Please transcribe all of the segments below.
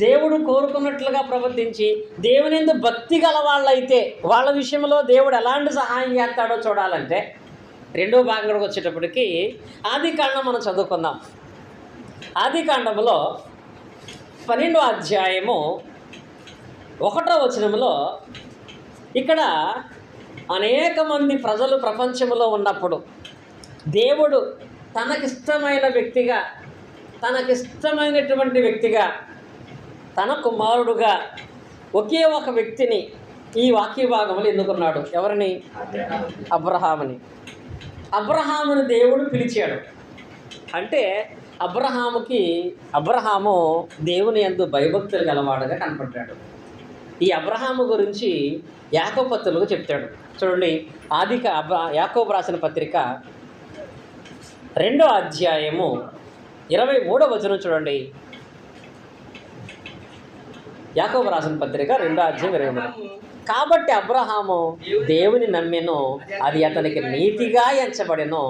దేవుడు కోరుకున్నట్లుగా ప్రవర్తించి దేవుని యందు భక్తి గల వాళ్ళైతే వాళ్ళ విషయంలో దేవుడు ఎలాంటి సహాయం చేస్తాడో చూడాలంటే రెండో భాగంలోకి వచ్చేటప్పటికి ఆదికాండం మనం చదువుకుందాం. ఆదికాండంలో 12వ అధ్యాయము 1వ వచనంలో ఇక్కడ అనేక మంది ప్రజలు ప్రపంచంలో ఉన్నప్పుడు దేవుడు తనకిష్టమైనటువంటి వ్యక్తిగా తన కుమారుడుగా ఒకే ఒక వ్యక్తిని ఈ వాక్య భాగంలో ఎన్నుకున్నాడు. ఎవరిని? అబ్రహాముని. అబ్రహాముని దేవుడు పిలిచాడు. అంటే అబ్రహాము దేవుని యందు భయభక్తులు గలవాడుగా కనపడ్డాడు. ఈ అబ్రహాము గురించి యాకోబు పత్రికలో చెప్తాడు. చూడండి, యాకోబు రాసిన పత్రిక 2వ అధ్యాయము 23వ వచనం చూడండి. యాకోబు రాసిన పత్రిక 2వ అధ్యాయం 23. కాబట్టి అబ్రహాము దేవుని నమ్మెను, అది అతనికి నీతిగా ఎంచబడెను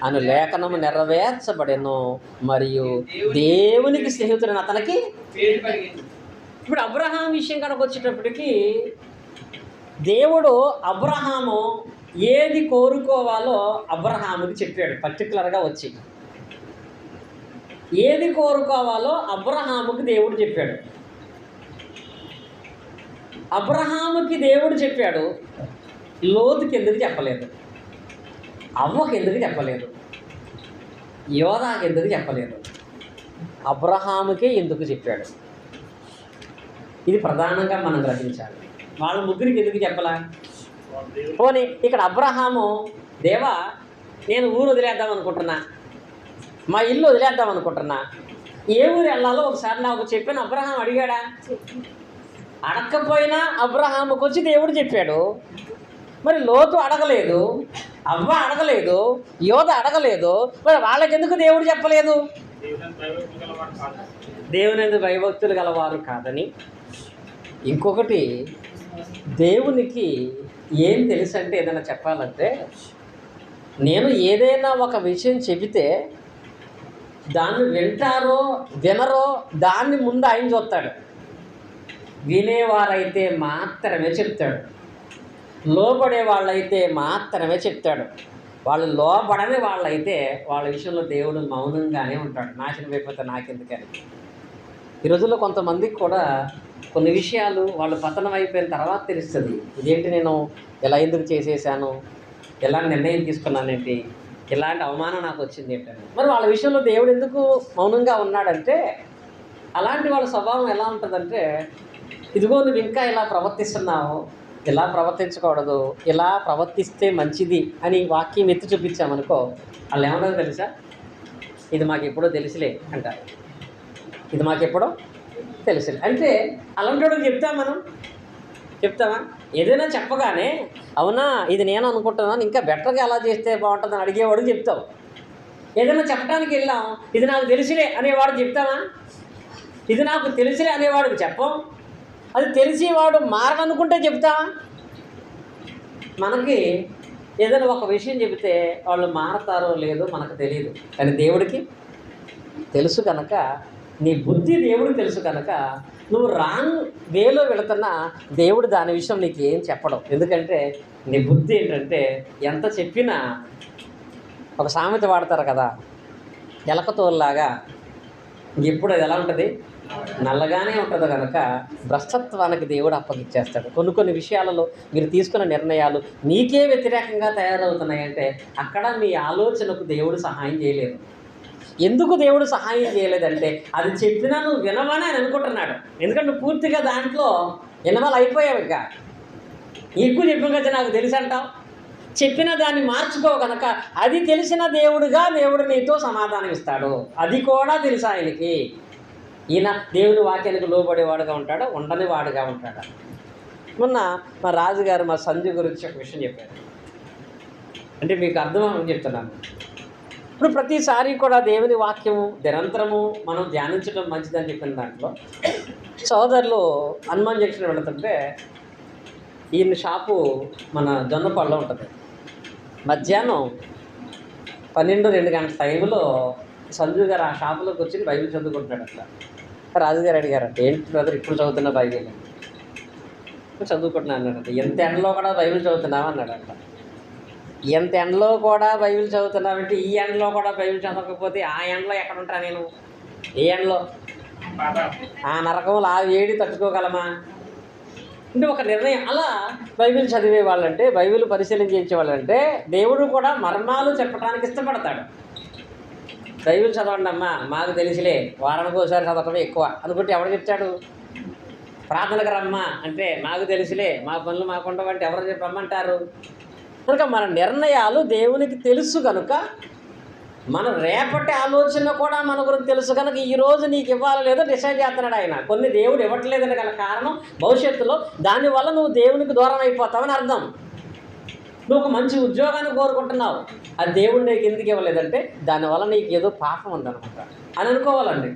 అను లేఖనము నెరవేర్చబడెను, మరియు దేవునికి స్నేహితుడని అతనికి. ఇప్పుడు అబ్రహాం విషయం కనుక వచ్చేటప్పటికి దేవుడు అబ్రహాము ఏది కోరుకోవాలో అబ్రహాముకి చెప్పాడు. పర్టికులర్గా వచ్చి ఏది కోరుకోవాలో అబ్రహాముకి దేవుడు చెప్పాడు. అబ్రహాముకి దేవుడు చెప్పాడు, లోతుకి ఎందుకు చెప్పలేదు, అవ్వకి ఎందుకు చెప్పలేదు, యోధాకి ఎందుకు చెప్పలేదు, అబ్రహాముకే ఎందుకు చెప్పాడు. ఇది ప్రధానంగా మనం గ్రహించాలి. వాళ్ళ ముగ్గురికి ఎందుకు చెప్పలా? పోనీ ఇక్కడ అబ్రహాము, దేవా నేను ఊరు వదిలేద్దాం అనుకుంటున్నా, మా ఇల్లు వదిలేద్దాం అనుకుంటున్నా, ఏ ఊరు వెళ్ళాలో ఒకసారి నాకు చెప్పాను. అబ్రహాం అడిగాడా? అడగకపోయినా అబ్రహాముకు వచ్చి దేవుడు చెప్పాడు. మరి లోతు అడగలేదు, అవ్వ అడగలేదు, యోధ అడగలేదు, మరి వాళ్ళకెందుకు దేవుడు చెప్పలేదు? దేవుని యందు భయభక్తులు గలవారు కాదని. ఇంకొకటి, దేవునికి ఏం తెలుసు అంటే, ఏదైనా చెప్పాలంటే నేను ఏదైనా ఒక విషయం చెబితే దాన్ని వింటారో వినరో దాన్ని ముందు ఆయన చూస్తాడు. వినేవారైతే మాత్రమే చెప్తాడు, లోబడే వాళ్ళైతే మాత్రమే చెప్తాడు. వాళ్ళు లోబడని వాళ్ళైతే వాళ్ళ విషయంలో దేవుడు మౌనంగానే ఉంటాడు. నాశనం అయిపోతే నాకెందుకని. ఈ రోజుల్లో కొంతమందికి కూడా కొన్ని విషయాలు వాళ్ళు పతనం అయిపోయిన తర్వాత తెలుస్తుంది, ఇదేంటి నేను ఎలా ఎందుకు చేసేసాను, ఎలాంటి నిర్ణయం తీసుకున్నానేంటి, ఇలాంటి అవమానం నాకు వచ్చింది ఏంటని. మరి వాళ్ళ విషయంలో దేవుడు ఎందుకు మౌనంగా ఉన్నాడంటే, అలాంటి వాళ్ళ స్వభావం ఎలా ఉంటుందంటే, ఇదిగో నువ్వు ఇంకా ఇలా ప్రవర్తిస్తున్నావు, ఇలా ప్రవర్తించకూడదు, ఇలా ప్రవర్తిస్తే మంచిది అని వాక్యం ఎత్తి చూపించామనుకో, వాళ్ళు ఏమన్నా తెలుసా, ఇది మాకు ఎప్పుడో తెలుసులే అంటారు. ఇది మాకెప్పుడో తెలుసులే అంటే అలాంటి చెప్తామా? ఏదైనా చెప్పగానే అవునా ఇది నేను అనుకుంటున్నాను, ఇంకా బెటర్గా ఎలా చేస్తే బాగుంటుందని అడిగేవాడు చెప్తావు. ఏదైనా చెప్పడానికి వెళ్ళాం, ఇది నాకు తెలుసులే అనేవాడు చెప్తామా? ఇది నాకు తెలుసులే అనేవాడికి చెప్పం. అది తెలిసేవాడు మారనుకుంటే చెప్తావా? మనకి ఏదైనా ఒక విషయం చెబితే వాళ్ళు మారతారో లేదో మనకు తెలియదు, కానీ దేవుడికి తెలుసు కనుక, నీ బుద్ధి దేవుడికి తెలుసు కనుక నువ్వు రాంగ్ వేలో వెళుతున్నా దేవుడు దాని విషయం నీకు ఏం చెప్పడం. ఎందుకంటే నీ బుద్ధి ఏంటంటే, ఎంత చెప్పినా ఒక సామెత వాడతారు కదా, ఎలకతోల్లాగా ఎప్పుడు అది ఎలా ఉంటుంది, నల్లగానే ఉంటుంది కనుక భ్రష్టత్వానికి దేవుడు అప్పగిచ్చేస్తాడు. కొన్ని విషయాలలో మీరు తీసుకున్న నిర్ణయాలు మీకే వ్యతిరేకంగా తయారవుతున్నాయంటే అక్కడ మీ ఆలోచనకు దేవుడు సహాయం చేయలేదు. ఎందుకు దేవుడు సహాయం చేయలేదంటే, అది చెప్పినా నువ్వు వినవని ఆయన అనుకుంటున్నాడు. ఎందుకంటే పూర్తిగా దాంట్లో ఇన్వాల్వ్ అయిపోయావు. ఇక ఎక్కువ చెప్పిన కదా నాకు తెలుసు అంటావు, చెప్పిన దాన్ని మార్చుకో కనుక అది తెలిసిన దేవుడుగా దేవుడు నీతో సమాధానం ఇస్తాడు. అది కూడా తెలుసు ఆయనకి. ఈయన దేవుని వాక్యానికి లోబడేవాడుగా ఉంటాడా, ఉండని వాడుగా ఉంటాడా? మొన్న మా రాజుగారు మా సంజు గురించి ఒక విషయం చెప్పారు. అంటే మీకు అర్థమని చెప్తున్నాను. ఇప్పుడు ప్రతిసారి కూడా దేవుని వాక్యము నిరంతరము మనం ధ్యానించడం మంచిదని చెప్పిన దాంట్లో సోదరులు హనుమాన్ జంక్షన్ వెళుతుంటే ఈయన షాపు మన జొన్నపాడులో ఉంటుంది. మధ్యాహ్నం 12-2 గంటల టైంలో సంజు గారు ఆ షాపులోకి వచ్చి బైబిల్ చదువుకుంటున్నాడు. అట్లా రాజుగారు అడిగారు, ఏంటి బ్రదర్ ఇప్పుడు చదువుతున్నా బైబిల్? చదువుకుంటున్నా అన్నాడంట. ఎంత ఎండలో కూడా బైబిల్ చదువుతున్నావా అన్నాడంట. ఎంత ఎండలో కూడా బైబిల్ చదువుతున్నావంటే ఈ ఎండలో కూడా బైబిల్ చదవకపోతే ఆ ఎండలో ఎక్కడ ఉంటా నేను? ఏ ఎండలో? ఆ నరకంలో ఆ వేడి తట్టుకోగలమా? అంటే ఒక నిర్ణయం. అలా బైబిల్ చదివే వాళ్ళంటే, బైబిల్ పరిశీలన చేయించే వాళ్ళంటే దేవుడు కూడా మర్మాలు చెప్పడానికి ఇష్టపడతాడు. బైబిల్ చదవండి అమ్మా, మాకు తెలిసిలే, వారానికి ఒకసారి చదవటమే ఎక్కువ అనుకుంటే ఎవరు చెప్తాడు? ప్రార్థనకు రమ్మా అంటే మాకు తెలిసిలే, మా పనులు మాకుండవంటే ఎవరు రమ్మంటారు? కనుక మన నిర్ణయాలు దేవునికి తెలుసు కనుక, మన రేపటి ఆలోచన కూడా మన గురించి తెలుసు కనుక ఈరోజు నీకు ఇవ్వాలో లేదో డిసైడ్ చేస్తున్నాడు ఆయన. కొన్ని దేవుడు ఇవ్వట్లేదని గల కారణం భవిష్యత్తులో దానివల్ల నువ్వు దేవునికి దూరం అయిపోతావని అర్థం. నువ్వు ఒక మంచి ఉద్యోగాన్ని కోరుకుంటున్నావు, అది దేవుడు నీకు ఎందుకు ఇవ్వలేదంటే దానివల్ల నీకు ఏదో పాపం ఉందన్నమాట అని అనుకోవాలండి.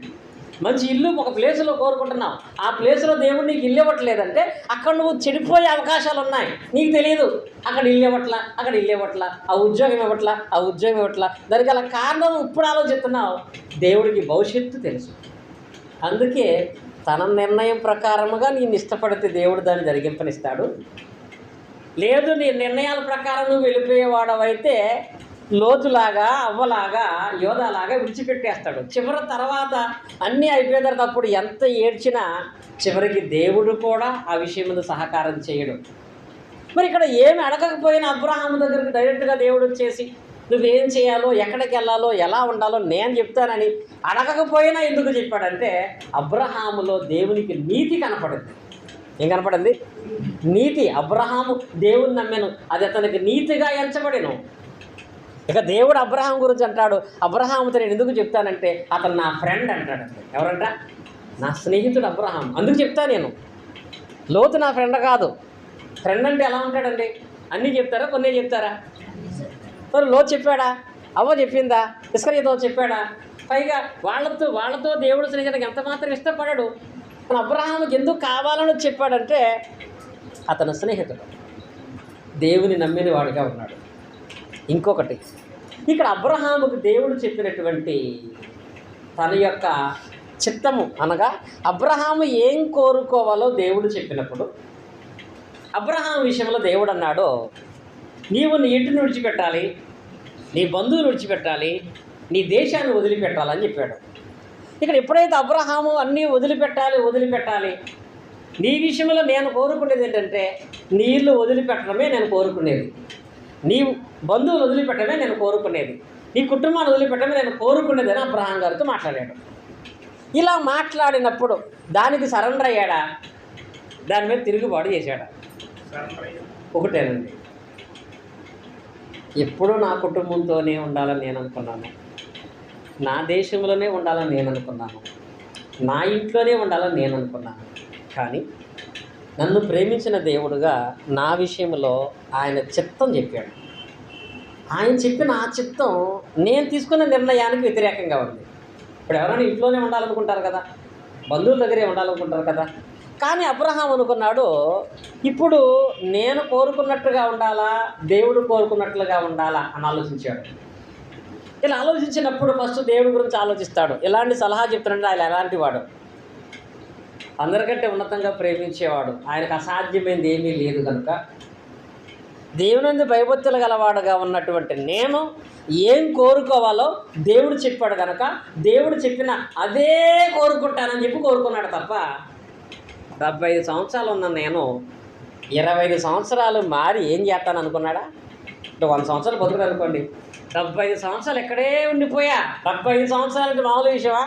మంచి ఇల్లు ఒక ప్లేసులో కోరుకుంటున్నావు, ఆ ప్లేసులో దేవుడు నీకు ఇల్లు ఇవ్వట్లేదంటే అక్కడ నువ్వు చెడిపోయే అవకాశాలు ఉన్నాయి, నీకు తెలియదు. అక్కడ ఇల్లు ఇవ్వట్లా, అక్కడ ఇల్లు ఇవ్వట్లా, ఆ ఉద్యోగం ఇవ్వట్లా, ఆ ఉద్యోగం ఇవ్వట్లా, దానికి గల కారణం ఇప్పుడు ఆలోచిస్తున్నావు. దేవుడికి భవిష్యత్తు తెలుసు. అందుకే తన నిర్ణయం ప్రకారముగా నేను ఇష్టపడితే దేవుడు దాన్ని జరిగింపనిస్తాడు. లేదు నీ నిర్ణయాల ప్రకారం నువ్వు వెళ్ళిపోయేవాడవైతే లోతులాగా, అవ్వలాగా, యోధాలాగా విడిచిపెట్టేస్తాడు. చివరి తర్వాత అన్నీ అయిపోయేటప్పుడు ఎంత ఏడ్చినా చివరికి దేవుడు కూడా ఆ విషయం మీద సహకారం చేయడు. మరి ఇక్కడ ఏమి అడగకపోయినా అబ్రహాము దగ్గరికి డైరెక్ట్గా దేవుడు వచ్చేసి నువ్వేం చేయాలో, ఎక్కడికి వెళ్ళాలో, ఎలా ఉండాలో నేను చెప్తానని అడగకపోయినా ఎందుకు చెప్పాడంటే అబ్రహాములో దేవునికి నీతి కనపడింది. ఏం కనపడింది? నీతి. అబ్రహాము దేవుని నమ్మాను, అది అతనికి నీతిగా ఎంచబడిను. ఇక దేవుడు అబ్రహాం గురించి అంటాడు, అబ్రహాముతో నేను ఎందుకు చెప్తానంటే అతను నా ఫ్రెండ్ అంటాడంటే. ఎవరంట? నా స్నేహితుడు అబ్రహాం. అందుకు చెప్తా నేను. లోతు నా ఫ్రెండ్ కాదు. ఫ్రెండ్ అంటే ఎలా ఉంటాడండి? అన్నీ చెప్తారా, కొన్నే చెప్తారా? మరి లోతు చెప్పాడా? అవ్వ చెప్పిందా? ఇస్కరియతో చెప్పాడా? పైగా వాళ్ళతో దేవుడు స్నేహితుడికి ఎంత మాత్రం ఇష్టపడాడు. మన అబ్రహాముకి ఎందుకు కావాలని చెప్పాడంటే అతను స్నేహితుడు, దేవుని నమ్మిన వాడిగా ఉన్నాడు. ఇంకొకటి, ఇక్కడ అబ్రహాముకు దేవుడు చెప్పినటువంటి తన యొక్క చిత్తము అనగా అబ్రహాము ఏం కోరుకోవాలో దేవుడు చెప్పినప్పుడు అబ్రహాం విషయంలో దేవుడు అన్నాడు, నీవు నీ ఇంటిని విడిచిపెట్టాలి, నీ బంధువులు విడిచిపెట్టాలి, నీ దేశాన్ని వదిలిపెట్టాలని చెప్పాడు. ఇక్కడ ఎప్పుడైతే అబ్రహాము అన్నీ వదిలిపెట్టాలి, నీ విషయంలో నేను కోరుకునేది ఏంటంటే నీ ఇల్లు వదిలిపెట్టడమే నేను కోరుకునేది, నీ బంధువులు వదిలిపెట్టడమే నేను కోరుకునేది, నీ కుటుంబాన్ని వదిలిపెట్టడమే నేను కోరుకునేది అని అబ్రహాం గారితో మాట్లాడాడు. ఇలా మాట్లాడినప్పుడు దానికి సరెండర్ అయ్యాడా? దాని మీద తిరుగుబాటు చేశాడా? ఒకటేనండి, ఎప్పుడూ నా కుటుంబంతోనే ఉండాలని నేను అనుకున్నాను, నా దేశంలోనే ఉండాలని నేను అనుకున్నాను, నా ఇంట్లోనే ఉండాలని నేను అనుకున్నాను. కానీ నన్ను ప్రేమించిన దేవుడుగా నా విషయంలో ఆయన చిత్తం చెప్పాడు. ఆయన చెప్పిన ఆ చిత్తం నేను తీసుకున్న నిర్ణయానికి వ్యతిరేకంగా ఉంది. ఇప్పుడు ఎవరైనా ఇంట్లోనే ఉండాలనుకుంటారు కదా, బంధువుల దగ్గరే ఉండాలనుకుంటారు కదా. కానీ అబ్రహాం అనుకున్నాడు, ఇప్పుడు నేను కోరుకున్నట్టుగా ఉండాలా, దేవుడు కోరుకున్నట్లుగా ఉండాలా అని ఆలోచించాడు. ఇలా ఆలోచించినప్పుడు ఫస్ట్ దేవుడి గురించి ఆలోచిస్తాడు. ఎలాంటి సలహా చెప్తాడంటే ఆయన ఎలాంటి వాడు? అందరికంటే ఉన్నతంగా ప్రేమించేవాడు, ఆయనకు అసాధ్యమైనది ఏమీ లేదు కనుక దేవుని భయభక్తులు గలవాడుగా ఉన్నటువంటి నేను ఏం కోరుకోవాలో దేవుడు చెప్పాడు కనుక దేవుడు చెప్పిన అదే కోరుకుంటానని చెప్పి కోరుకున్నాడు తప్ప 75 సంవత్సరాలు ఉన్న నేను 25 సంవత్సరాలు మారి ఏం చేస్తాను అనుకున్నాడా? 100 సంవత్సరాలు బతుకుడు అనుకోండి, 75 సంవత్సరాలు ఎక్కడే ఉండిపోయా. 75 సంవత్సరాలకి మామూలు విషయమా?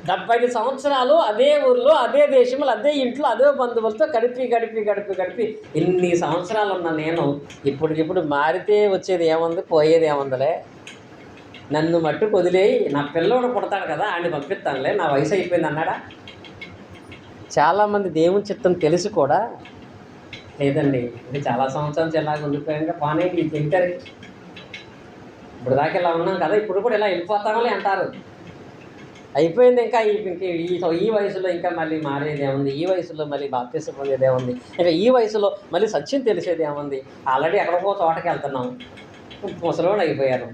75 సంవత్సరాలు అదే ఊర్లో, అదే దేశంలో, అదే ఇంట్లో, అదే బంధువులతో గడిపి ఇన్ని సంవత్సరాలు ఉన్న నేను ఇప్పుడు మారితే వచ్చేది ఏముంది, పోయేది ఏముందిలే, నన్ను మట్టుకు వదిలేయి, నా పిల్లోడు పుడతాడు కదా ఆయన పంపిస్తానులే, నా వయసు అయిపోయింది అన్నాడా? చాలామంది దేవుని చిత్తం తెలిసి కూడా లేదండి, ఇది చాలా సంవత్సరాలు ఎలాగ ఉండిపోయాక పానే తింటారు, ఇప్పుడు దాకా ఇలా ఉన్నాం కదా, ఇప్పుడు కూడా ఇలా వెళ్ళిపోతామని అంటారు. అయిపోయింది, ఇంకా ఈ వయసులో ఇంకా మళ్ళీ మారేది ఏముంది, ఈ వయసులో మళ్ళీ బాప్తిసం పొందేది ఏముంది, ఇంకా ఈ వయసులో మళ్ళీ సత్యం తెలిసేది ఏముంది, ఆల్రెడీ ఎక్కడికో చోటకి వెళ్తున్నాం, ముసలోడు అయిపోయాను,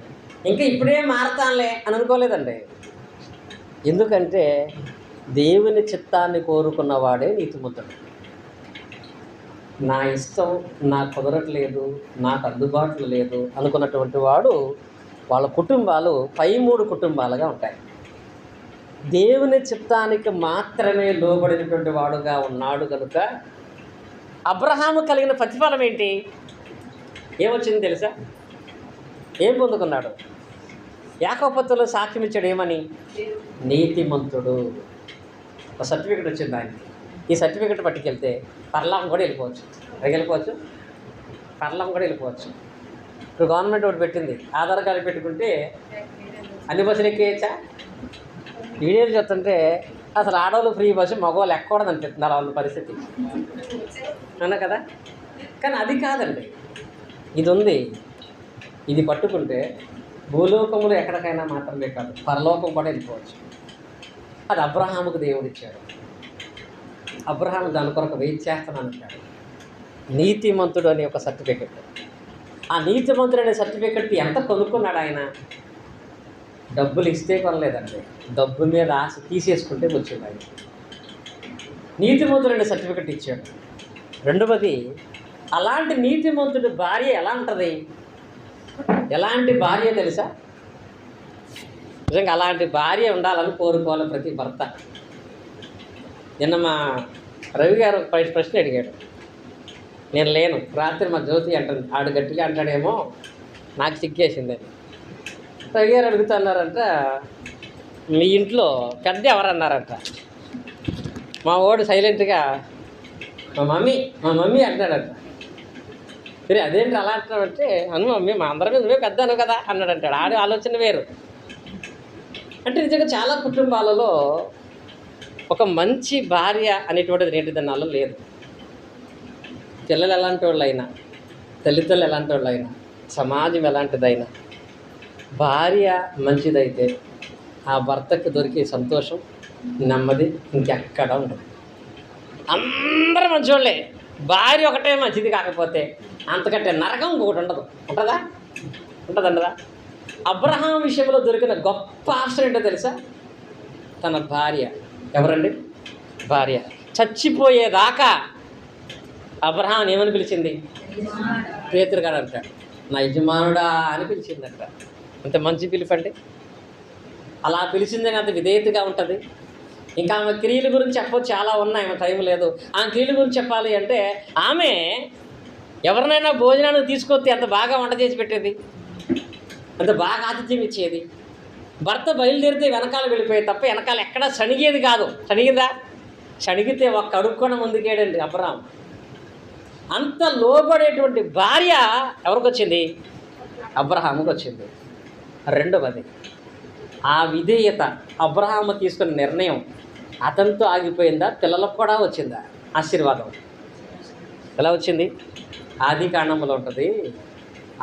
ఇంకా ఇప్పుడే మారతానులే అని అనుకోలేదండి. ఎందుకంటే దేవుని చిత్తాన్ని కోరుకున్నవాడే నీతిమంతుడు. నా ఇష్టం నాకు కుదరట్లేదు, నాకు అందుబాటులో లేదు అనుకున్నటువంటి వాడు, వాళ్ళ కుటుంబాలు పై 3 కుటుంబాలుగా ఉంటాయి. దేవుని చిత్తానికి మాత్రమే లోబడినటువంటి వాడుగా ఉన్నాడు కనుక అబ్రహాము కలిగిన ప్రతిఫలం ఏంటి? ఏమొచ్చింది తెలుసా? ఏం పొందుకున్నాడు? యాకోబులో సాక్ష్యం ఇచ్చాడు ఏమని? నీతిమంతుడు. ఒక సర్టిఫికెట్ వచ్చింది ఆయనకి. ఈ సర్టిఫికెట్ పట్టుకెళ్తే పరలోకం కూడా వెళ్ళిపోవచ్చు. వెళ్ళిపోవచ్చు, పరలోకం కూడా వెళ్ళిపోవచ్చు. ఇప్పుడు గవర్నమెంట్ ఒకటి పెట్టింది, ఆధార్ కార్డు పెట్టుకుంటే అన్ని బస్సులు ఎక్కేయచ్చా? వీడియోలు చెప్తుంటే అసలు ఆడవాళ్ళు ఫ్రీ బస్సు, మగవాళ్ళు ఎక్కకూడదు అనిపిస్తుంది అలా ఉన్న పరిస్థితి, అన్నా కదా. కానీ అది కాదండి, ఇది ఉంది. ఇది పట్టుకుంటే భూలోకములు ఎక్కడికైనా మాత్రమే కాదు, పరలోకం కూడా వెళ్ళిపోవచ్చు. అది అబ్రహాముకు దేవుడు ఇచ్చాడు. అబ్రహాము దాని కొరకు వెయిట్ చేస్తానని అంటాడు. నీతిమంతుడు అనే ఒక సర్టిఫికెట్. ఆ నీతిమంతుడు అనే సర్టిఫికెట్ ఎంత కొనుక్కున్నాడు ఆయన? డబ్బులు ఇస్తే కొనలేదండి, డబ్బు మీద ఆశ తీసేసుకుంటే వచ్చింది ఆయన. నీతిమంతుడు అనే సర్టిఫికెట్ ఇచ్చాడు. రెండవది, అలాంటి నీతిమంతుడి భార్య ఎలా ఉంటుంది? ఎలాంటి భార్య తెలుసా? నిజంగా అలాంటి భార్య ఉండాలని కోరుకోవాలి ప్రతి భర్త. నిన్న మా రవి గారు ప్రశ్న అడిగాడు, నేను లేను, రాత్రి మా జ్యోతి అంటుంది. ఆడు గట్టిగా అంటాడేమో నాకు సిగ్గేసిందని. రవి గారు అడుగుతున్నారంట, మీ ఇంట్లో పెద్ద ఎవరన్నారంట. మా వాడు సైలెంట్గా మా మమ్మీ అంటాడంట. సరే అదేంటి అలా అంటాడంటే, అను మమ్మీ, మా అందరి మీద నువ్వే పెద్ద అను కదా అన్నాడంటాడు. ఆడి ఆలోచన వేరు. అంటే నిజంగా చాలా కుటుంబాలలో ఒక మంచి భార్య అనేటువంటిది నేటి దినాల్లో లేదు. పిల్లలు ఎలాంటి వాళ్ళైనా, తల్లిదండ్రులు ఎలాంటి వాళ్ళైనా, సమాజం ఎలాంటిదైనా, భార్య మంచిదైతే ఆ భర్తకి దొరికే సంతోషం, నెమ్మది ఇంకెక్కడ ఉండదు. అందరూ మంచివాళ్ళే, భార్య ఒకటే మంచిది కాకపోతే అంతకంటే నరకం ఇంకొకటి ఉండదు. ఉంటుందా? అబ్రహాం విషయంలో దొరికిన గొప్ప ఆప్షన్ ఏంటో తెలుసా? తన భార్య. ఎవరండి? భార్య. చచ్చిపోయేదాకా అబ్రహాం ఏమని పిలిచింది? పేతురు గారు అంటాడు, నా యజమానుడా అని పిలిచిందంట. అంత మంచి పిలుపండి. అలా పిలిచిందని అంత విధేయతగా ఉంటుంది. ఇంకా ఆమె క్రియల గురించి చెప్పవచ్చు, చాలా ఉన్నాయి, ఆమె టైం లేదు. ఆమె క్రియల గురించి చెప్పాలి అంటే, ఆమె ఎవరినైనా భోజనానికి తీసుకొస్తే ఎంత బాగా వంట చేసి పెట్టేది, అంత బాగా ఆతిథ్యం ఇచ్చేది. భర్త బయలుదేరితే వెనకాల వెళ్ళిపోయేది తప్ప వెనకాల ఎక్కడా సణిగేది కాదు. సణిగిందా? సణిగితే ఒక్క అడుక్కోన ముందుకేడండి అబ్రహాం. అంత లోబడేటువంటి భార్య ఎవరికి వచ్చింది? అబ్రహాముకి వచ్చింది. రెండవది, ఆ విధేయత, అబ్రహాము తీసుకున్న నిర్ణయం అతనితో ఆగిపోయిందా? పిల్లలకు కూడా వచ్చిందా ఆశీర్వాదం? ఎలా వచ్చింది? ఆది కాండంలో ఉంటుంది.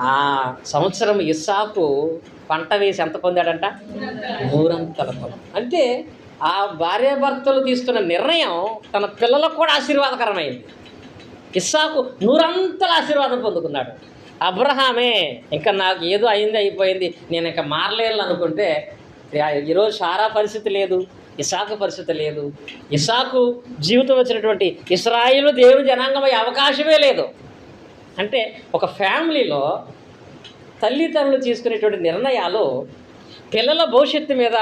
ఆ సంవత్సరం ఇస్సాకు పంట వేసి ఎంత పొందాడంట? 100 పొలం. అంటే ఆ భార్యాభర్తలు తీసుకున్న నిర్ణయం తన పిల్లలకు కూడా ఆశీర్వాదకరమైంది. ఇస్సాకు 100 ఆశీర్వాదం పొందుకున్నాడు. అబ్రహామే ఇంకా నాకు ఏదో అయిపోయింది, నేను ఇంకా మారలేను అనుకుంటే, ఈరోజు సారా పరిస్థితి లేదు, ఇస్సాకు పరిస్థితి లేదు. ఇస్సాకు జీవితం వచ్చినటువంటి ఇశ్రాయేలు దేవుని జనాంగం అయ్యే అవకాశమే లేదు. అంటే ఒక ఫ్యామిలీలో తల్లిదండ్రులు తీసుకునేటువంటి నిర్ణయాలు పిల్లల భవిష్యత్తు మీద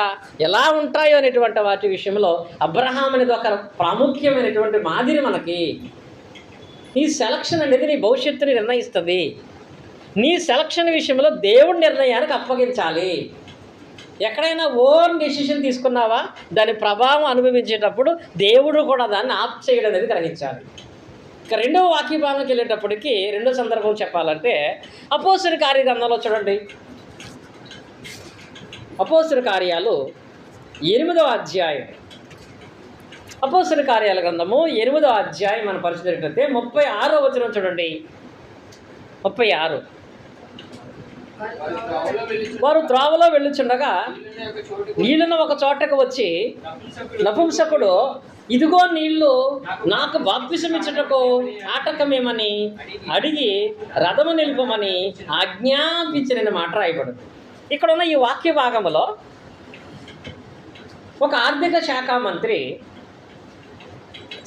ఎలా ఉంటాయో అనేటువంటి వాటి విషయంలో అబ్రహాం అనేది ఒక ప్రాముఖ్యమైనటువంటి మాదిరి మనకి. నీ సెలక్షన్ అనేది నీ భవిష్యత్తుని నిర్ణయిస్తుంది. నీ సెలక్షన్ విషయంలో దేవుడి నిర్ణయానికి అప్పగించాలి. ఎక్కడైనా ఓన్ డెసిషన్ తీసుకున్నావా, దాని ప్రభావం అనుభవించేటప్పుడు దేవుడు కూడా దాన్ని ఆఫ్ చేయడం అనేది గ్రహించాలి. ఇక రెండవ వాక్య భాగంకి వెళ్ళేటప్పటికి రెండో సందర్భం చెప్పాలంటే, అపోస్తలుల కార్యగ్రంథంలో చూడండి. అపోస్తలుల కార్యాలు 8వ అధ్యాయం. అపోస్తలుల కార్యాల గ్రంథము 8వ అధ్యాయం మనం పరిశీలించినట్లయితే 36వ వచనం చూడండి. 36. వారు త్రోవలో వెళ్ళుచుండగా నీళ్ళను ఒక చోటకు వచ్చి నపుంసకుడు, ఇదిగో నీళ్లు, నాకు బాప్తిసం ఇచ్చుటకు ఆటకమేమని అడిగి రథము నిలుపమని ఆజ్ఞాపించిన మాట రాయబడింది. ఇక్కడ ఉన్న ఈ వాక్య భాగంలో ఒక ఆర్థిక శాఖ మంత్రి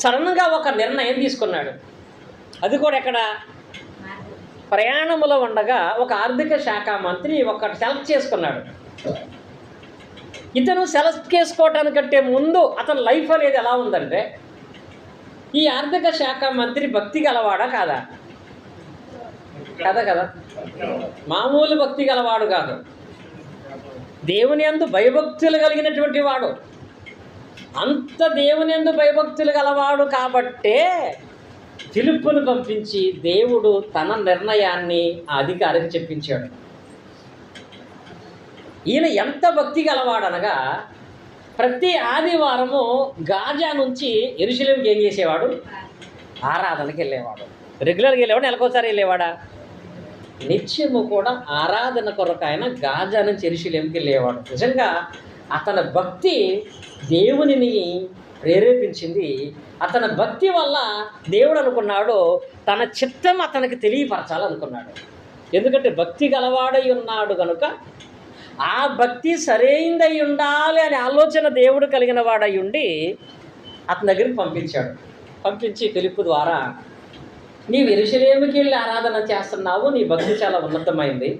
సడన్గా ఒక నిర్ణయం తీసుకున్నాడు. అది కూడా ఎక్కడ? ప్రయాణంలో ఉండగా ఒక ఆర్థిక శాఖ మంత్రి ఒకటి సెలెక్ట్ చేసుకున్నాడు. ఇతను సెలెక్ట్ చేసుకోవటానికంటే ముందు అతని లైఫ్ అనేది ఎలా ఉందంటే, ఈ ఆర్థిక శాఖ మంత్రి భక్తి గలవాడా కాదా? కదా. మామూలు భక్తి గలవాడు కాదు, దేవుని యందు భయభక్తులు కలిగినటువంటి వాడు. అంత దేవుని యందు భయభక్తులు గలవాడు కాబట్టే ఫిలిప్పును పంపించి దేవుడు తన నిర్ణయాన్ని ఆ అధికారికి చెప్పించాడు. ఈయన ఎంత భక్తి గలవాడనగా ప్రతి ఆదివారము గాజా నుంచి యెరూషలేముకి ఏం చేసేవాడు? ఆరాధనకి వెళ్ళేవాడు. రెగ్యులర్గా వెళ్ళేవాడు, నెలకోసారి వెళ్ళేవాడా? నిత్యము కూడా ఆరాధన కొరకు ఆయన గాజా నుంచి యెరూషలేముకి వెళ్ళేవాడు. నిజంగా అతని భక్తి దేవునిని ప్రేరేపించింది. అతని భక్తి వల్ల దేవుడు అనుకున్నాడు తన చిత్తం అతనికి తెలియపరచాలనుకున్నాడు. ఎందుకంటే భక్తి గలవాడై ఉన్నాడు కనుక ఆ భక్తి సరైనదై ఉండాలి అనే ఆలోచన దేవుడు కలిగిన వాడై ఉండి అతని దగ్గరికి పంపించాడు. పంపించి ఫిలిప్పు ద్వారా, నీవు యెరూషలేముకి వెళ్ళి ఆరాధన చేస్తున్నావు, నీ భక్తి చాలా ఉన్నతమైంది.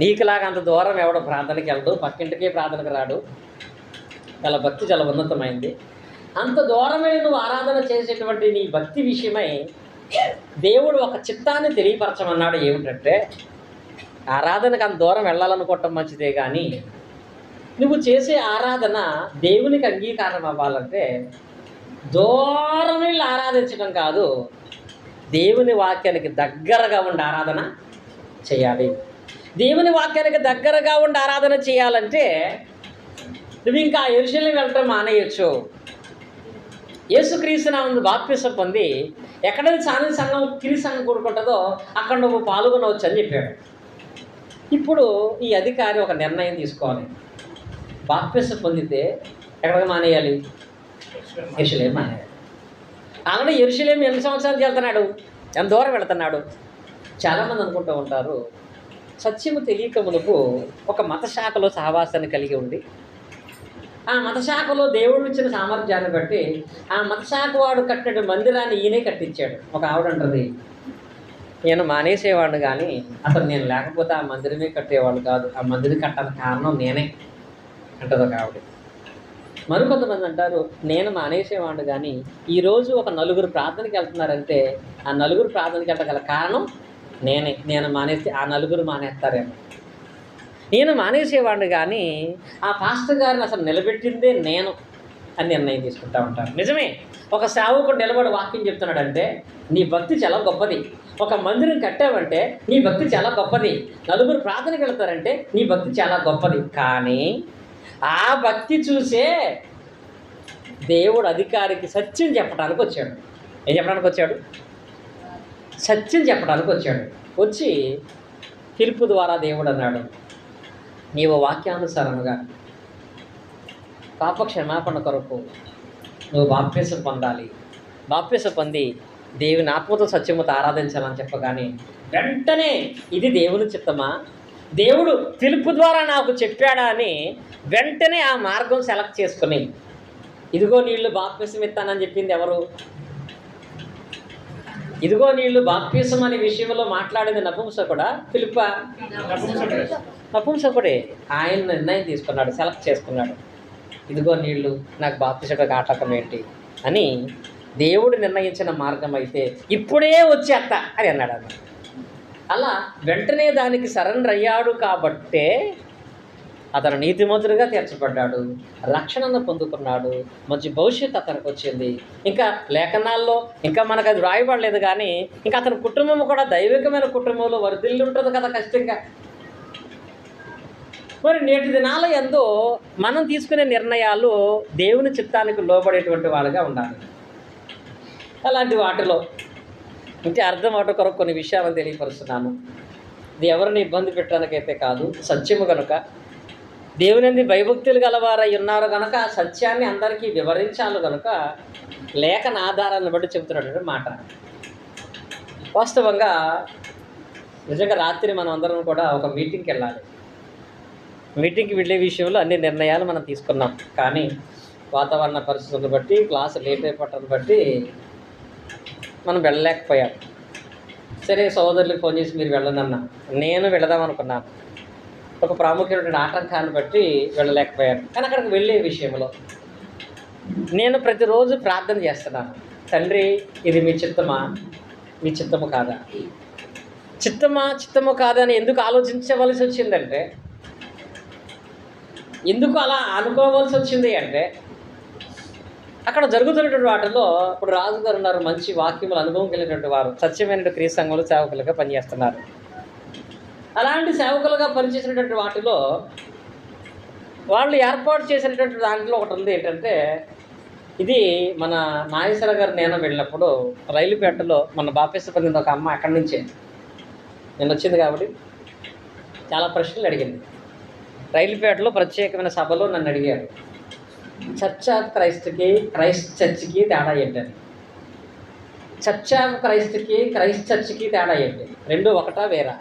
నీకులాగా అంత దూరం ఎవడో ప్రార్థనకి వెళ్ళడు, పక్కింటికి ప్రార్థనకు రాడు, చాలా భక్తి చాలా ఉన్నతమైంది. అంత దూరమే నువ్వు ఆరాధన చేసేటువంటి నీ భక్తి విషయమై దేవుడు ఒక చిత్తాన్ని తెలియపరచమన్నాడు. ఏమిటంటే, ఆరాధనకు అంత దూరం వెళ్ళాలనుకోవటం మంచిదే, కానీ నువ్వు చేసే ఆరాధన దేవునికి అంగీకారం అవ్వాలంటే దూరం వెళ్ళి ఆరాధించడం కాదు, దేవుని వాక్యానికి దగ్గరగా ఉండి ఆరాధన చేయాలి. దేవుని వాక్యానికి దగ్గరగా ఉండి ఆరాధన చేయాలంటే నువ్వు ఇంకా యెరూషలేము వెళ్ళటం మానేయచ్చు. యేసుక్రీస్తు నామమున బాప్తిసం పొంది ఎక్కడైతే సాని సంఘం కిరి సంఘం కూడుకుంటుందో అక్కడ నువ్వు పాల్గొనవచ్చు అని చెప్పాడు. ఇప్పుడు ఈ అధికారి ఒక నిర్ణయం తీసుకోవాలి. బాప్తిసం పొందితే ఎక్కడికి మానేయాలి? యెరూషలేము మానేయాలి. అలానే యెరూషలేము ఎన్ని సంవత్సరాలకు వెళ్తున్నాడు, ఎంత దూరం వెళుతున్నాడు? చాలామంది అనుకుంటూ ఉంటారు, సత్యము తెలియక మునుపు ఒక మత శాఖలో సహవాసాన్ని కలిగి ఉండి ఆ మత శాఖలో దేవుడు ఇచ్చిన సామర్థ్యాన్ని బట్టి ఆ మత శాఖ వాడు కట్టిన మందిరాన్ని ఈయనే కట్టించాడు. ఒక ఆవిడ అంటుంది, నేను మానేసేవాడిని కానీ అసలు నేను లేకపోతే ఆ మందిరమే కట్టేవాడు కాదు, ఆ మందిరం కట్టడానికి కారణం నేనే అంటుంది ఒక ఆవిడ. మరికొంతమంది అంటారు, నేను మానేసేవాడిని కానీ ఈరోజు ఒక నలుగురు ప్రార్థనకి వెళ్తున్నారంటే ఆ నలుగురు ప్రార్థనకి వెళ్ళగల కారణం నేనే, నేను మానేస్తే ఆ నలుగురు మానేస్తారేమో. నేను మానేసేవాడిని కానీ ఆ పాస్టర్ గారిని అసలు నిలబెట్టిందే నేను అని నిర్ణయం తీసుకుంటా ఉంటారు. నిజమే, ఒక సేవకుడు నిలబడి వాక్యం చెప్తున్నాడంటే నీ భక్తి చాలా గొప్పది. ఒక మందిరం కట్టావంటే నీ భక్తి చాలా గొప్పది. నలుగురు ప్రార్థనకి వెళ్తారంటే నీ భక్తి చాలా గొప్పది. కానీ ఆ భక్తి చూసే దేవుడు అధికారికి సత్యం చెప్పడానికి వచ్చాడు. ఏం చెప్పడానికి వచ్చాడు? సత్యం చెప్పడానికి వచ్చాడు. వచ్చి ఫిలిప్పు ద్వారా దేవుడు అన్నాడు, నీవు వాక్యానుసారముగా పాప క్షమాపణ కొరకు నువ్వు బాప్తిసం పొందాలి. బాప్తిసం పొంది దేవుని ఆత్మతో సత్యముతో ఆరాధించాలని చెప్పగానే వెంటనే ఇది దేవుని చిత్తమా, దేవుడు ఫిలిప్పు ద్వారా నాకు చెప్పాడా అని వెంటనే ఆ మార్గం సెలెక్ట్ చేసుకుని, ఇదిగో నీళ్లు బాప్తిసం ఇస్తానని చెప్పింది ఎవరు? ఇదిగో నీళ్లు బాప్తిసం అనే విషయంలో మాట్లాడింది నపుంసకుడా ఫిలిప్పా? నపుంసకుడే. ఆయన నిర్ణయం తీసుకున్నాడు, సెలెక్ట్ చేసుకున్నాడు. ఇదిగో నీళ్లు, నాకు బాప్తిసం ఆటకం ఏంటి అని దేవుడు నిర్ణయించిన మార్గం అయితే ఇప్పుడే వచ్చేత్త అని అన్నాడు అన్న. అలా వెంటనే దానికి సరెండర్ అయ్యాడు కాబట్టే అతను నీతిమంతుడిగా తీర్చబడ్డాడు, రక్షణను పొందుకున్నాడు, మంచి భవిష్యత్తు అతనికి వచ్చింది. ఇంకా లేఖనాల్లో ఇంకా మనకు అది రాయబడలేదు కానీ ఇంకా అతని కుటుంబం కూడా దైవికమైన కుటుంబంలో వర్ధిల్లి ఉంటుంది కదా ఖచ్చితంగా. మరి నేటి దినాల యందు మనం తీసుకునే నిర్ణయాలు దేవుని చిత్తానికి లోబడేటువంటి వాళ్ళుగా ఉండాలి. అలాంటి వాటిలో ఇంటి అర్థం అవట కొరకు కొన్ని విషయాలను తెలియపరుస్తున్నాను. ఇది ఎవరిని ఇబ్బంది పెట్టడానికైతే కాదు, సత్యము కనుక దేవుని భయభక్తులు గలవారై ఉన్నారు కనుక సత్యాన్ని అందరికీ వివరించాలి కనుక లేఖన ఆధారాలను బట్టి చెబుతున్నటువంటి మాట. వాస్తవంగా నిజంగా రాత్రి మనం అందరం కూడా ఒక మీటింగ్కి వెళ్ళాలి. మీటింగ్కి వెళ్ళే విషయంలో అన్ని నిర్ణయాలు మనం తీసుకున్నాం, కానీ వాతావరణ పరిస్థితులను బట్టి, క్లాసు లేట్ అయిపోవటాన్ని బట్టి మనం వెళ్ళలేకపోయాం. సరే, సోదరులకు ఫోన్ చేసి మీరు వెళ్ళనన్నా, నేను వెళదాం అనుకున్నాను. ఒక ప్రాముఖ్యమైన ఆటంకాన్ని బట్టి వెళ్ళలేకపోయాను. కానీ అక్కడికి వెళ్ళే విషయంలో నేను ప్రతిరోజు ప్రార్థన చేస్తున్నాను. తండ్రి, ఇది మీ చిత్తమా, మీ చిత్తము కాదా? చిత్తము కాదా అని ఎందుకు ఆలోచించవలసి వచ్చిందంటే, ఎందుకు అలా అనుకోవాల్సి వచ్చింది అంటే, అక్కడ జరుగుతున్నటువంటి వాటిలో ఇప్పుడు రాజుగారు ఉన్నారు, మంచి వాక్యములు అనుభవం కలిగినటువంటి వారు, సత్యమైన క్రియ సంఘంలో సేవకులుగా పనిచేస్తున్నారు. అలాంటి సేవకులుగా పనిచేసినటువంటి వాటిలో వాళ్ళు ఏర్పాటు చేసినటువంటి దాంట్లో ఒకటి ఉంది. ఏంటంటే, ఇది మన నాగేశ్వర గారు నేను వెళ్ళినప్పుడు రైలుపేటలో మన బాపేశ్వర పొందిన ఒక అమ్మ అక్కడి నుంచే నేను వచ్చింది కాబట్టి చాలా ప్రశ్నలు అడిగింది. రైలుపేటలో ప్రత్యేకమైన సభలో నన్ను అడిగారు, చర్చ్ ఆఫ్ క్రైస్ట్కి క్రైస్ట్ చర్చ్కి తేడా ఏంటని. చర్చ్ ఆఫ్ క్రైస్ట్కి క్రైస్ట్ చర్చ్కి తేడా ఏంటి? రెండు ఒకటా వేరా?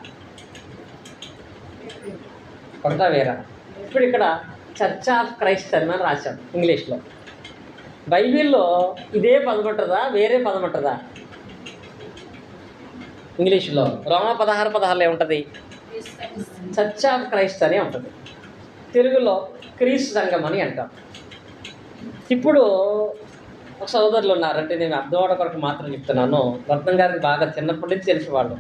ఒకటా వేరా? ఇప్పుడు ఇక్కడ చర్చ్ ఆఫ్ క్రైస్ట్ అని మనం రాశాం ఇంగ్లీష్లో. బైబిల్లో ఇదే పదం ఉంటుందా, వేరే పదం ఉంటుందా? ఇంగ్లీష్లో రోమా 16:16 ఏముంటుంది? చర్చ్ ఆఫ్ క్రైస్ట్ అని ఉంటుంది. తెలుగులో క్రీస్తు సంఘం అని అంటాం. ఇప్పుడు ఒక సోదరులు ఉన్నారంటే, నేను అర్థమవడ కొరకు మాత్రం చెప్తున్నాను. రత్నం గారికి బాగా చిన్నప్పటి నుంచి తెలిసి వాళ్ళు,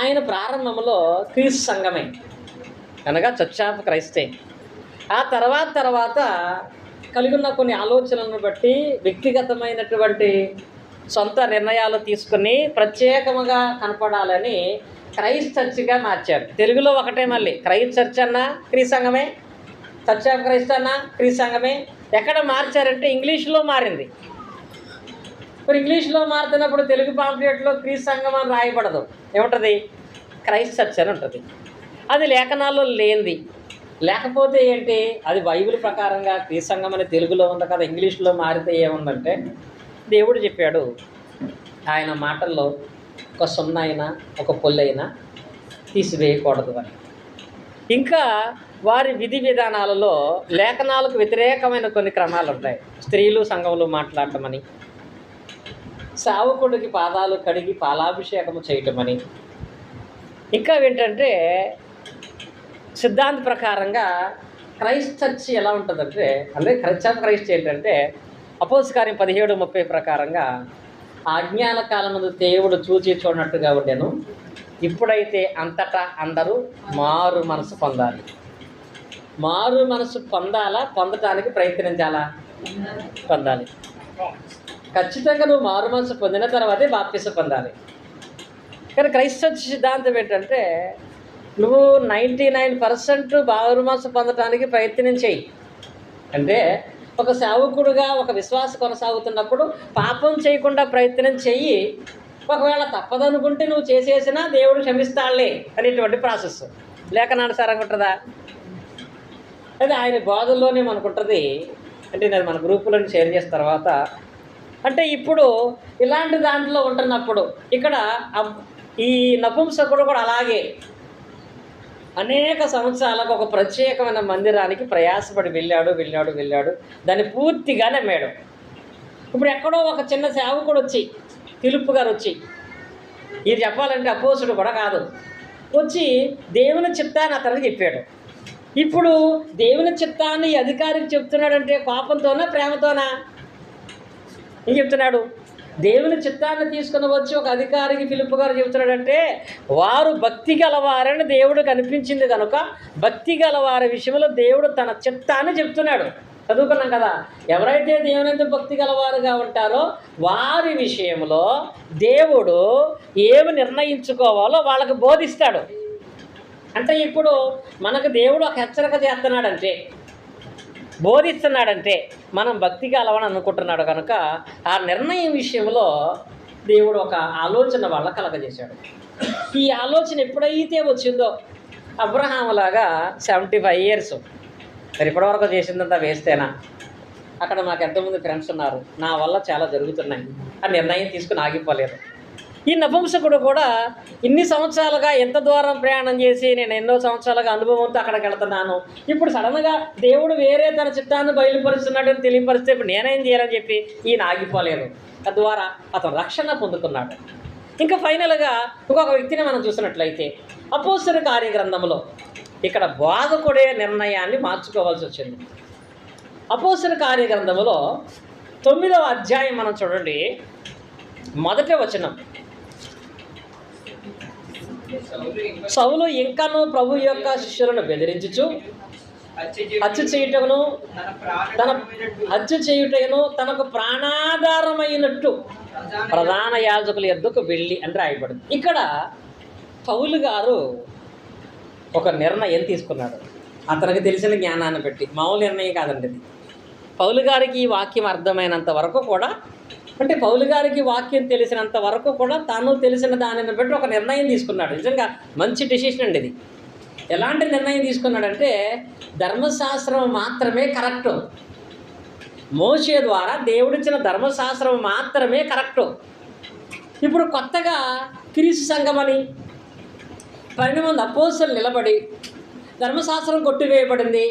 ఆయన ప్రారంభంలో క్రీస్తు సంఘమే అనగా చర్చ్ ఆఫ్ క్రైస్టే. ఆ తర్వాత కలిగి ఉన్న కొన్ని ఆలోచనలను బట్టి వ్యక్తిగతమైనటువంటి సొంత నిర్ణయాలు తీసుకుని ప్రత్యేకముగా కనపడాలని క్రైస్ట్ చర్చిగా మార్చారు. తెలుగులో ఒకటే, మళ్ళీ క్రైస్ట్ చర్చ్ అన్నా క్రీస్తు సంఘమే, చర్చ్ ఆఫ్ క్రైస్ట్ అన్నా క్రీస్తు సంఘమే. ఎక్కడ మార్చారంటే ఇంగ్లీష్లో మారింది. ఇప్పుడు ఇంగ్లీష్లో మారుతున్నప్పుడు తెలుగు పాంప్లెట్లో క్రీస్తు సంఘం అని రాయబడదు, ఏముంటుంది? క్రైస్ట్ చర్చ్ అని ఉంటుంది. అది లేఖనాల్లో లేనిది. లేకపోతే ఏంటి, అది బైబిల్ ప్రకారంగా క్రీస్తు సంఘం అని తెలుగులో ఉంది కదా, ఇంగ్లీష్లో మారితే ఏముందంటే, దేవుడు చెప్పాడు ఆయన మాటల్లో ఒక సున్నా అయినా ఒక పొల్లు అయినా తీసివేయకూడదు అని. ఇంకా వారి విధి విధానాలలో లేఖనాలకు వ్యతిరేకమైన కొన్ని క్రమాలు ఉంటాయి. స్త్రీలు సంఘంలో మాట్లాడటమని, సేవకుడికి పాదాలు కడిగి పాలాభిషేకము చేయటమని, ఇంకా ఏంటంటే సిద్ధాంత ప్రకారంగా క్రైస్ట్ చర్చ్ ఎలా ఉంటుందంటే, అంటే చర్చ్ ఆఫ్ క్రైస్ట్ ఏంటంటే, అపోస్తల కార్యం 17:30 ప్రకారంగా అజ్ఞాన కాలమందు దేవుడు చూచి చూడనట్టుగా ఉండెను, ఇప్పుడైతే అంతటా అందరూ మారు మనసు పొందాలి. మారు మనసు పొందాలా? పొందటానికి ప్రయత్నించాలా? పొందాలి. ఖచ్చితంగా నువ్వు మారు మనసు పొందిన తర్వాతే బాప్తిసం పొందాలి. కానీ క్రైస్ట్ చర్చ్ సిద్ధాంతం ఏంటంటే, నువ్వు 99% మారు మనసు పొందటానికి ప్రయత్నం చేయి. అంటే ఒక సేవకుడుగా ఒక విశ్వాస కొనసాగుతున్నప్పుడు పాపం చేయకుండా ప్రయత్నం చెయ్యి. ఒకవేళ తప్పదనుకుంటే నువ్వు చేసేసినా దేవుడు క్షమిస్తాడులే అనేటువంటి ప్రాసెస్ లేఖనానుసారంగా ఉంటుందా? అదే ఆయన బోధల్లోనే మనకుంటుంది. అంటే నేను మన గ్రూపులను షేర్ చేసిన తర్వాత, అంటే ఇప్పుడు ఇలాంటి దాంట్లో ఉంటున్నప్పుడు ఇక్కడ ఈ నపుంసకుడు కూడా అలాగే అనేక సంవత్సరాలకు ఒక ప్రత్యేకమైన మందిరానికి ప్రయాసపడి వెళ్ళాడు. దాన్ని పూర్తిగా నమ్మాడు. ఇప్పుడు ఎక్కడో ఒక చిన్న సేవకుడు వచ్చి, ఫిలిప్పు గారు వచ్చి, ఇది చెప్పాలంటే అపోస్తుడు కూడా కాదు, వచ్చి దేవుని చిత్తాన్ని అతనికి చెప్పాడు. ఇప్పుడు దేవుని చిత్తాన్ని అధికారికి చెప్తున్నాడంటే కోపంతోనా ప్రేమతోనా? ఏం చెప్తున్నాడు? దేవుని చిత్తాన్ని తీసుకుని వచ్చి ఒక అధికారికి ఫిలిప్పు గారు చెబుతున్నాడంటే, వారు భక్తి గలవారని దేవుడు కనిపించింది కనుక భక్తి గలవారి విషయంలో దేవుడు తన చిత్తాన్ని చెప్తున్నాడు. చదువుకున్నాం కదా, ఎవరైతే దేవుని యందు భక్తి గలవారుగా ఉంటారో వారి విషయంలో దేవుడు ఏమి నిర్ణయించుకోవాలో వాళ్ళకి బోధిస్తాడు. అంటే ఇప్పుడు మనకు దేవుడు ఒక హెచ్చరిక చేస్తున్నాడంటే, బోధిస్తున్నాడంటే మనం భక్తిగా అలవని అనుకుంటున్నాడు కనుక ఆ నిర్ణయం విషయంలో దేవుడు ఒక ఆలోచన వాళ్ళ కలగజేశాడు. ఈ ఆలోచన ఎప్పుడైతే వచ్చిందో, అబ్రహాములాగా 75 years మరి ఇప్పటివరకు చేసిందంతా వేస్తేనా? అక్కడ నాకు ఎంతోమంది ఫ్రెండ్స్ ఉన్నారు, నా వల్ల చాలా జరుగుతున్నాయి ఆ నిర్ణయం తీసుకుని ఆగిపోలేదు. ఈ నపుంసకుడు కూడా ఇన్ని సంవత్సరాలుగా ఎంత దూరం ప్రయాణం చేసి నేను ఎన్నో సంవత్సరాలుగా అనుభవంతో అక్కడికి వెళ్తున్నాను, ఇప్పుడు సడన్గా దేవుడు వేరే తన చిత్తాన్ని బయలుపరుస్తున్నాడని తెలియపరిస్తే ఇప్పుడు నేనేం చేయాలని చెప్పి ఈయన ఆగిపోలేదు. తద్వారా అతను రక్షణ పొందుతున్నాడు. ఇంకా ఫైనల్గా ఇంకొక వ్యక్తిని మనం చూసినట్లయితే అపోస్తలుల కార్యగ్రంథంలో ఇక్కడ బోధకుడే నిర్ణయాన్ని మార్చుకోవాల్సి వచ్చింది. అపోస్తలుల కార్యగ్రంథంలో 9వ అధ్యాయం మనం చూడండి, మొదటి వచనం. సౌలు ఇంకను ప్రభు యొక్క శిష్యులను బెదిరించుచు హత్య చేయుటను తనకు ప్రాణాధారమైనట్టు ప్రధాన యాజకుల యొద్దకు వెళ్ళి అని రాయబడింది. ఇక్కడ పౌలు గారు ఒక నిర్ణయం తీసుకున్నాడు, అతనికి తెలిసిన జ్ఞానాన్ని పెట్టి. మామూలు నిర్ణయం కాదండి ఇది. పౌలు గారికి ఈ వాక్యం అర్థమైనంత వరకు కూడా, అంటే పౌలు గారికి వాక్యం తెలిసినంత వరకు కూడా తాను తెలిసిన దానిని బట్టి ఒక నిర్ణయం తీసుకున్నాడు. నిజంగా మంచి డెసిషన్ అండి ఇది. ఎలాంటి నిర్ణయం తీసుకున్నాడంటే, ధర్మశాస్త్రం మాత్రమే కరెక్టు, మోషే ద్వారా దేవుడిచ్చిన ధర్మశాస్త్రం మాత్రమే కరెక్టు. ఇప్పుడు కొత్తగా క్రీస్తు సంఘమని 12 మంది అపోస్తలులు నిలబడి ధర్మశాస్త్రం కొట్టివేయబడింది,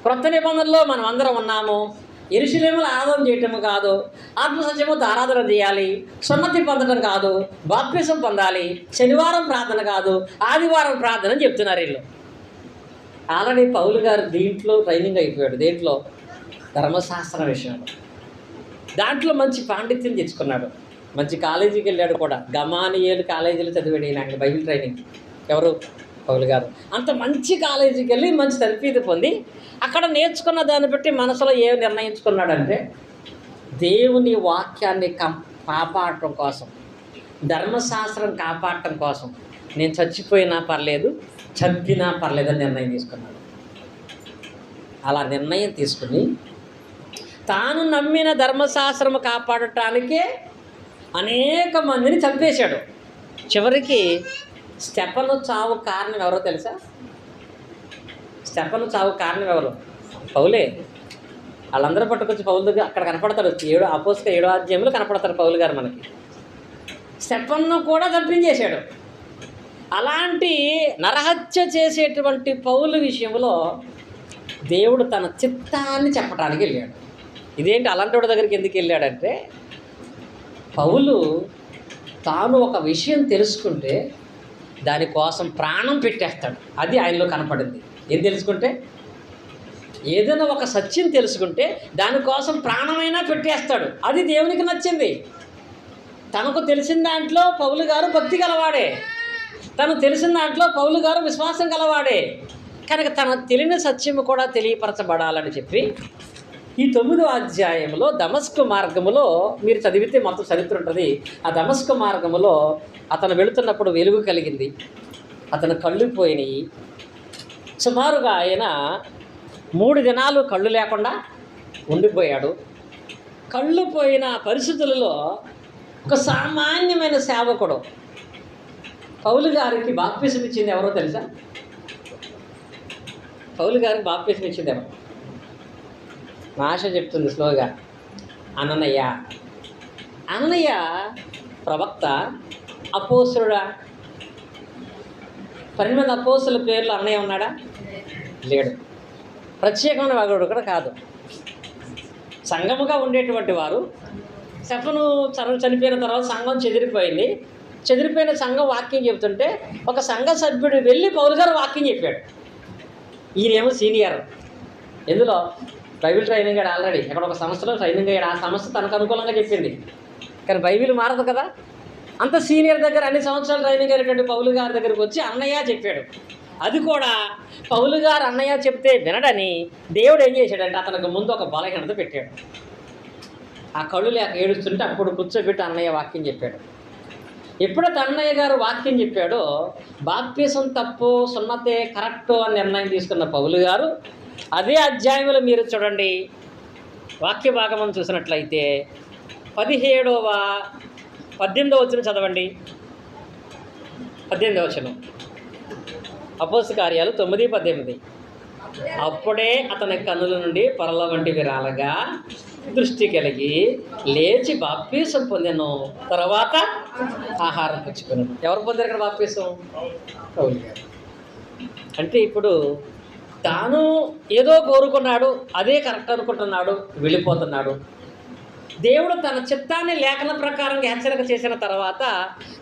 క్రొత్త నిబంధనలో మనం అందరం ఉన్నాము, యెరూషలేములో ఆరాధన చేయటం కాదు, ఆత్మసత్యముతో ఆరాధన చేయాలి, సున్నతి పొందడం కాదు, బాప్తిసం పొందాలి, శనివారం ప్రార్థన కాదు, ఆదివారం ప్రార్థన అని చెప్తున్నారు వీళ్ళు. ఆల్రెడీ పౌలు గారు దీంట్లో ట్రైనింగ్ అయిపోయాడు. దేంట్లో? ధర్మశాస్త్రం విషయంలో. దాంట్లో మంచి పాండిత్యం తెచ్చుకున్నాడు. మంచి కాలేజీకి వెళ్ళాడు కూడా. గమానియేలు కాలేజీలో చదివాడు ఈయన బైబిల్ ట్రైనింగ్. ఎవరు? పౌలు గారు. అంత మంచి కాలేజీకి వెళ్ళి మంచి తర్ఫీదు పొంది అక్కడ నేర్చుకున్న దాన్ని బట్టి మనసులో ఏం నిర్ణయించుకున్నాడంటే, దేవుని వాక్యాన్ని కాపాడటం కోసం, ధర్మశాస్త్రం కాపాడటం కోసం నేను చచ్చిపోయినా పర్లేదు, చంపినా పర్లేదని నిర్ణయం తీసుకున్నాడు. అలా నిర్ణయం తీసుకుని తాను నమ్మిన ధర్మశాస్త్రము కాపాడటానికే అనేక మందిని చంపేశాడు. చివరికి స్టెఫను చావు కారణం ఎవరో తెలుసా? స్టెఫను చావు కారణం ఎవరు? పౌలే. వాళ్ళందరూ పట్టుకొచ్చి పౌలు దగ్గర అక్కడ కనపడతాడు. 7వ అధ్యాయంలో కనపడతాడు పౌలు గారు మనకి. స్టెఫన్ను కూడా చంపించేశాడు. అలాంటి నరహత్య చేసేటువంటి పౌలు విషయంలో దేవుడు తన చిత్తాన్ని చెప్పడానికి వెళ్ళాడు. ఇదేంటి అలాంటి వాడి దగ్గరికి ఎందుకు వెళ్ళాడంటే, పౌలు తాను ఒక విషయం తెలుసుకుంటే దానికోసం ప్రాణం పెట్టేస్తాడు. అది ఆయనలో కనపడింది. ఏం తెలుసుకుంటే? ఏదైనా ఒక సత్యం తెలుసుకుంటే దానికోసం ప్రాణమైనా పెట్టేస్తాడు. అది దేవునికి నచ్చింది. తనకు తెలిసిన దాంట్లో పౌలు గారు భక్తి గలవాడే, తను తెలిసిన దాంట్లో పౌలు గారు విశ్వాసం గలవాడే. కనుక తన తెలియని సత్యము కూడా తెలియపరచబడాలని చెప్పి ఈ 9వ అధ్యాయంలో దమస్కు మార్గములో మీరు చదివితే మొత్తం చరిత్ర ఉంటుంది. ఆ దమస్కు మార్గములో అతను వెళుతున్నప్పుడు వెలుగు కలిగింది, అతను కళ్ళు పోయినాయి. సుమారుగా ఆయన 3 దినాలు కళ్ళు లేకుండా ఉండిపోయాడు. కళ్ళు పోయిన పరిస్థితులలో ఒక సామాన్యమైన సేవకుడు పౌలు గారికి బాప్తిసం ఇచ్చింది ఎవరో తెలుసా? పౌలు గారికి బాప్తిసం ఇచ్చింది ఎవరు? భాష చెప్తుంది స్లోగా. అననయ్య. అననయ్య ప్రవక్త, అపోస్తలుడా? 12 మంది అపోస్తలుల పేర్లు అన్నయ్య ఉన్నాడా? లేడు. ప్రత్యేకమైన వాడు కూడా కాదు. సంఘముగా ఉండేటువంటి వారు. స్టెఫను చనిపోయిన తర్వాత సంఘం చెదిరిపోయింది. చెదిరిపోయిన సంఘం వాక్యం చెబుతుంటే ఒక సంఘ సభ్యుడు వెళ్ళి పౌలు గారు వాక్యం చెప్పాడు. ఈయనేమో సీనియర్. ఎందులో? బైబిల్ ట్రైనింగ్ అయ్యాడు. ఆల్రెడీ అక్కడ ఒక సంస్థలో ట్రైనింగ్ అయ్యాడు. ఆ సంస్థ తనకు అనుకూలంగా చెప్పింది. కానీ బైబిల్ మారదు కదా. అంత సీనియర్ దగ్గర అన్ని సంవత్సరాలు ట్రైనింగ్ అయినటువంటి పౌలు గారి దగ్గరికి వచ్చి అన్నయ్య చెప్పాడు. అది కూడా పౌలు గారు అన్నయ్య చెప్తే వినడని దేవుడు ఏం చేశాడంటే అతనికి ముందు ఒక బలహీనత పెట్టాడు. ఆ కళ్ళు లేక ఏడుస్తుంటే అప్పుడు కూర్చోబెట్టి అన్నయ్య వాక్యం చెప్పాడు. ఎప్పుడైతే అన్నయ్య గారు వాక్యం చెప్పాడో బాప్తిసం తప్పు, సున్నతే కరెక్టు అని నిర్ణయం తీసుకున్న పౌలు గారు అదే అధ్యాయంలో మీరు చూడండి, వాక్య భాగం చూసినట్లయితే 18వ వచనం చదవండి. 18వ వచనం, అపోస్తలుల కార్యాలు 9:18. అప్పుడే అతని కన్నుల నుండి పొరల వంటివి రాలగా దృష్టి కలిగి లేచి బాప్తీసం పొందాను. తర్వాత ఆహారం పుచ్చుకున్నాను. ఎవరు పొందారు ఇక్కడ బాప్తీసం? పౌలు గారు. అంటే ఇప్పుడు తాను ఏదో కోరుకున్నాడు, అదే కరెక్ట్ అనుకుంటున్నాడు, వెళ్ళిపోతున్నాడు. దేవుడు తన చిత్తాన్ని లేఖన ప్రకారంగా హెచ్చరిక చేసిన తర్వాత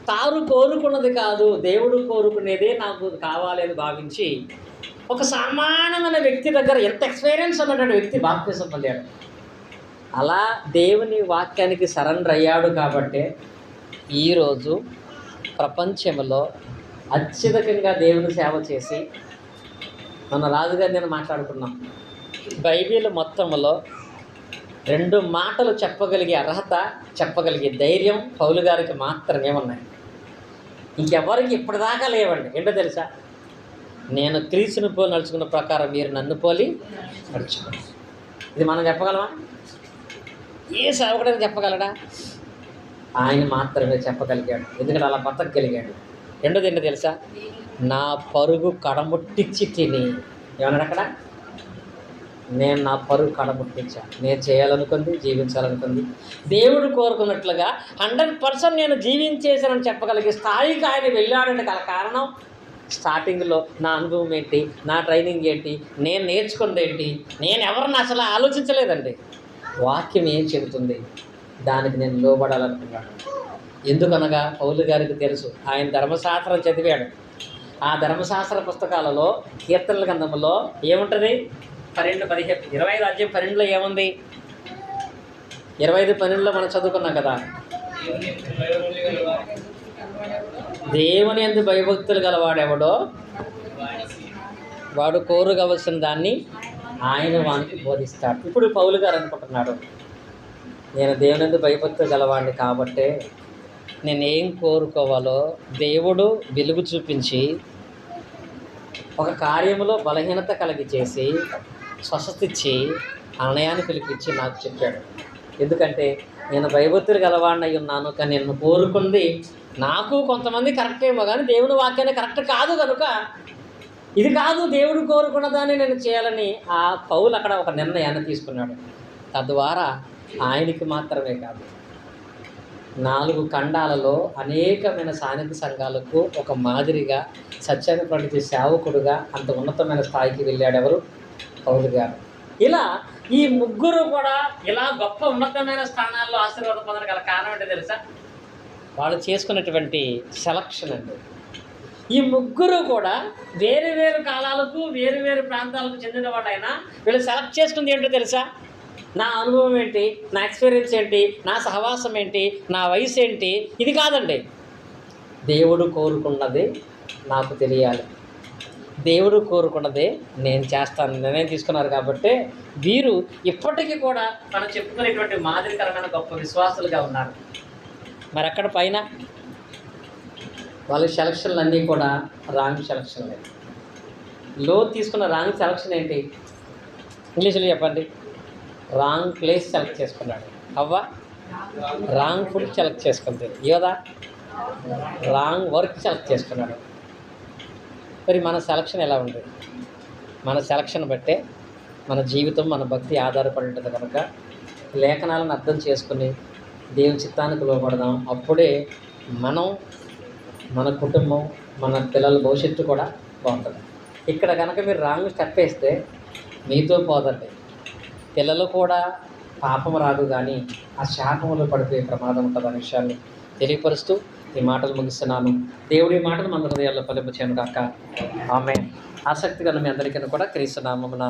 తాను కోరుకున్నది కాదు, దేవుడు కోరుకునేదే నాకు కావాలి అని భావించి ఒక సామాన్యమైన వ్యక్తి దగ్గర ఎంత ఎక్స్పీరియన్స్ ఉన్నటువంటి వ్యక్తి బాప్తీసం పొందాడు. అలా దేవుని వాక్యానికి సరెండర్ అయ్యాడు కాబట్టి ఈరోజు ప్రపంచంలో అత్యధికంగా దేవుని సేవ చేసి మన రాజుగారు నేను మాట్లాడుకున్నాం. బైబిల్ మొత్తంలో 2 మాటలు చెప్పగలిగే అర్హత, చెప్పగలిగే ధైర్యం పౌలు గారికి మాత్రమే ఉన్నాయి. ఇంకెవరికి ఇప్పటిదాకా లేవండి. ఏంటో తెలుసా? నేను క్రీస్తుని పోలి నడుచుకున్న ప్రకారం మీరు నన్ను పోలి నడుచుకోండి. ఇది మనం చెప్పగలమా? ఏ సేవకుడైనా చెప్పగలడా? ఆయన మాత్రమే చెప్పగలిగాడు. ఎందుకంటే అలా బతకగలిగాడు. రెండోది ఏంటో తెలుసా? నా పరుగు కడముట్టించి తిని, ఏమన్నాడు అక్కడ? నేను నా పరుగు కడముట్టించా. నేను చేయాలనుకుంది, జీవించాలనుకుంది దేవుడు కోరుకున్నట్లుగా 100% నేను జీవించేసానని చెప్పగలిగే స్థాయికి ఆయన వెళ్ళాడంటే గల కారణం స్టార్టింగ్లో నా అనుభవం ఏంటి, నా ట్రైనింగ్ ఏంటి, నేను నేర్చుకున్నది ఏంటి, నేను ఎవరిని అసలు ఆలోచించలేదండి. వాక్యం ఏం చెబుతుంది దానికి నేను లోబడాలనుకున్నాను. ఎందుకనగా పౌలు గారికి తెలుసు, ఆయన ధర్మశాస్త్రం చదివాడు. ఆ ధర్మశాస్త్ర పుస్తకాలలో కీర్తనల గ్రంథంలో ఏముంటుంది? 25 అధ్యాయం 12లో ఏముంది? 25:12 మనం చదువుకున్నాం కదా. దేవుని యందు భయభక్తులు గలవాడెవడో వాడు కోరుకోవలసిన దాన్ని ఆయన వానికి బోధిస్తాడు. ఇప్పుడు పౌలు గారు అనుకుంటున్నాడు, నేను దేవుని యందు భయభక్తులు గలవాడిని కాబట్టే నేనేం కోరుకోవాలో దేవుడు వెలుగు చూపించి ఒక కార్యములో బలహీనత కలిగి చేసి స్వస్థత ఇచ్చి అన్నయాన్ని పిలిపించి నాకు చెప్పాడు. ఎందుకంటే నేను భయభక్తులు గలవాడిని అయి ఉన్నాను, కానీ నేను కోరుకుంది నాకు కొంతమంది కరెక్ట్ ఏమో కానీ దేవుని వాక్యాన్ని కరెక్ట్ కాదు కనుక ఇది కాదు దేవుడు కోరుకున్నదాన్ని నేను చేయాలని ఆ పౌలు అక్కడ ఒక నిర్ణయాన్ని తీసుకున్నాడు. తద్వారా ఆయనకి మాత్రమే కాదు 4 ఖండాలలో అనేకమైన స్థానిక సంఘాలకు ఒక మాదిరిగా సత్యాన్ని ప్రకటించే సేవకుడుగా అంత ఉన్నతమైన స్థాయికి వెళ్ళాడు. ఎవరు? పౌలు గారు. ఇలా ఈ ముగ్గురు కూడా ఇలా గొప్ప ఉన్నతమైన స్థానాల్లో ఆశీర్వాదం పొందడం గల కారణం ఏంటో తెలుసా? వాళ్ళు చేసుకున్నటువంటి సెలక్షన్ అండి. ఈ ముగ్గురు కూడా వేరు వేరు కాలాలకు వేరు వేరు ప్రాంతాలకు చెందిన వాళ్ళైనా వీళ్ళు సెలెక్ట్ చేసుకుంది ఏంటో తెలుసా? నా అనుభవం ఏంటి, నా ఎక్స్పీరియన్స్ ఏంటి, నా సహవాసం ఏంటి, నా వయసు ఏంటి, ఇది కాదండి. దేవుడు కోరుకున్నది నాకు తెలియాలి, దేవుడు కోరుకున్నదే నేను చేస్తాను నిర్ణయం తీసుకున్నారు. కాబట్టి వీరు ఇప్పటికీ కూడా మనం చెప్పుకునేటువంటి మాదిరికరమైన గొప్ప విశ్వాసులుగా ఉన్నారు. మరి అక్కడ పైన వాళ్ళ సెలక్షన్లు అన్నీ కూడా రాంగ్ సెలక్షన్లే. లో తీసుకున్న రాంగ్ సెలక్షన్ ఏంటి? ఇంగ్లీష్లో చెప్పండి. రాంగ్ ప్లేస్ సెలెక్ట్ చేసుకున్నాడు. అవ్వ రాంగ్ ఫుడ్ సెలెక్ట్ చేసుకుంది. యోధా రాంగ్ వర్క్ సెలెక్ట్ చేసుకున్నాడు. మరి మన సెలక్షన్ ఎలా ఉంది? మన సెలక్షన్ బట్టే మన జీవితం, మన భక్తి ఆధారపడి ఉంటుంది. కనుక లేఖనాలను అర్థం చేసుకుని దేవుని చిత్తానికి లోపడదాం. అప్పుడే మనం, మన కుటుంబం, మన పిల్లల భవిష్యత్తు కూడా బాగుంటుంది. ఇక్కడ కనుక మీరు రాంగ్ స్టెప్ వేస్తే మీతో పోదండి, పిల్లలు కూడా పాపం రాదు కానీ ఆ శాపంలో పడిపోయే ప్రమాదం ఉంటుంది అనే విషయాన్ని తెలియపరుస్తూ ఈ మాటలు ముగిస్తున్నాను. దేవుడి మాటలు మన హృదయాల్లో ఫలింపచేయను కాక. ఆమేన్. ఆసక్తిగా మీ అందరికీ కూడా క్రీస్తు నామమున